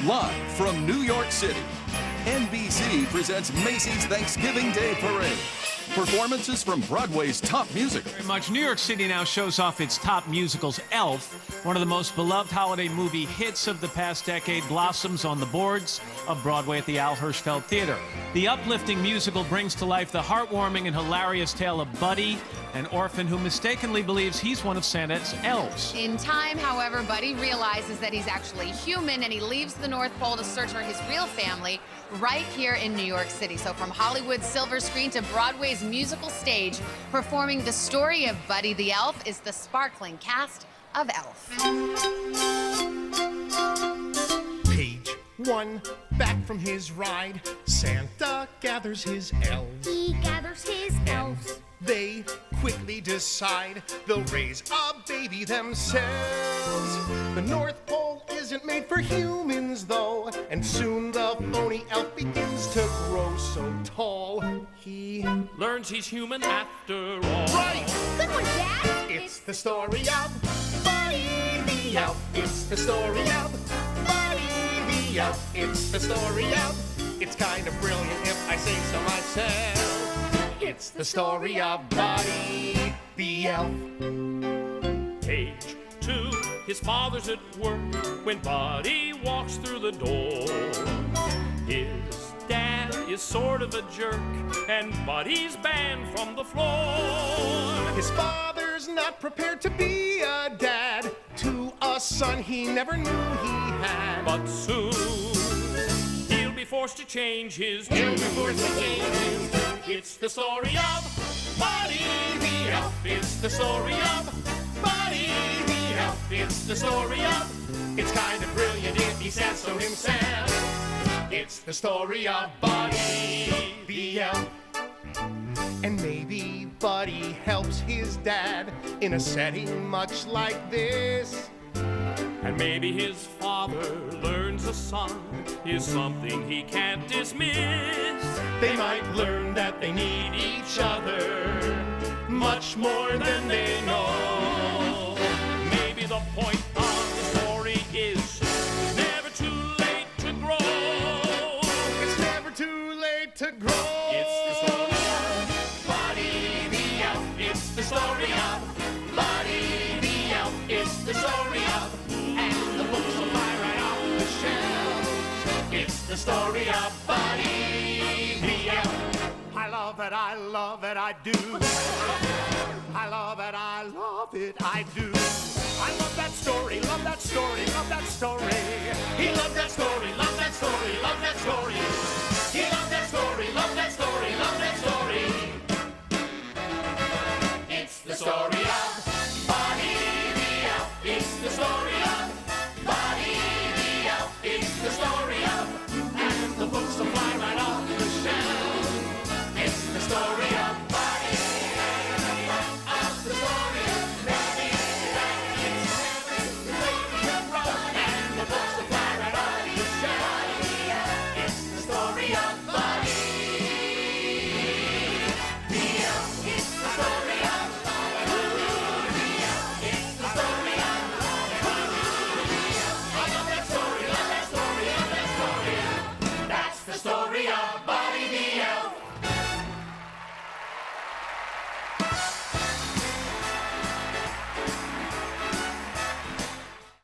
Live from New York City, NBC presents Macy's Thanksgiving Day Parade. Performances from Broadway's top musicals. Very much. New York City now shows off its top musicals. Elf, one of the most beloved holiday movie hits of the past decade, blossoms on the boards of Broadway at the Al Hirschfeld Theater. The uplifting musical brings to life the heartwarming and hilarious tale of Buddy, an orphan who mistakenly believes he's one of Santa's elves. In time, however, Buddy realizes that he's actually human, and he leaves the North Pole to search for his real family right here in New York City. So from Hollywood's silver screen to Broadway's musical stage, performing the story of Buddy the Elf is the sparkling cast of Elf. Page 1, back from his ride, Santa gathers his elves. He gathers his elves. They quickly decide they'll raise a baby themselves. The North Pole isn't made for humans, though, and soon the phony elf begins to grow so tall. He learns he's human after all. Right! Good one, Dad! It's the story of Buddy the Elf. It's the story of Buddy the Elf. It's the story of... It's kind of brilliant if I say so myself. It's the story of Buddy the Elf. Page 2, his father's at work when Buddy walks through the door. His dad is sort of a jerk, and Buddy's banned from the floor. His father's not prepared to be a dad to a son he never knew he had. But soon, he'll be forced to change his tune. It's the story of Buddy the Elf. It's the story of Buddy the Elf. It's the story of... It's kind of brilliant if he says so himself. It's the story of Buddy the Elf. And maybe Buddy helps his dad in a setting much like this. And maybe his father learns a son is something he can't dismiss. They might learn that they need each other much more than they know. Maybe the point of the story is it's never too late to grow. It's never too late to grow. It's the story of Buddy the Elf. It's the story of Buddy the Elf. It's the story of... And the books will fly right off the shelves. It's the story of Buddy the Elf. I love it, I love it, I do. I love it, I love it, I do. I love that story, love that story, love that story. He loved that story.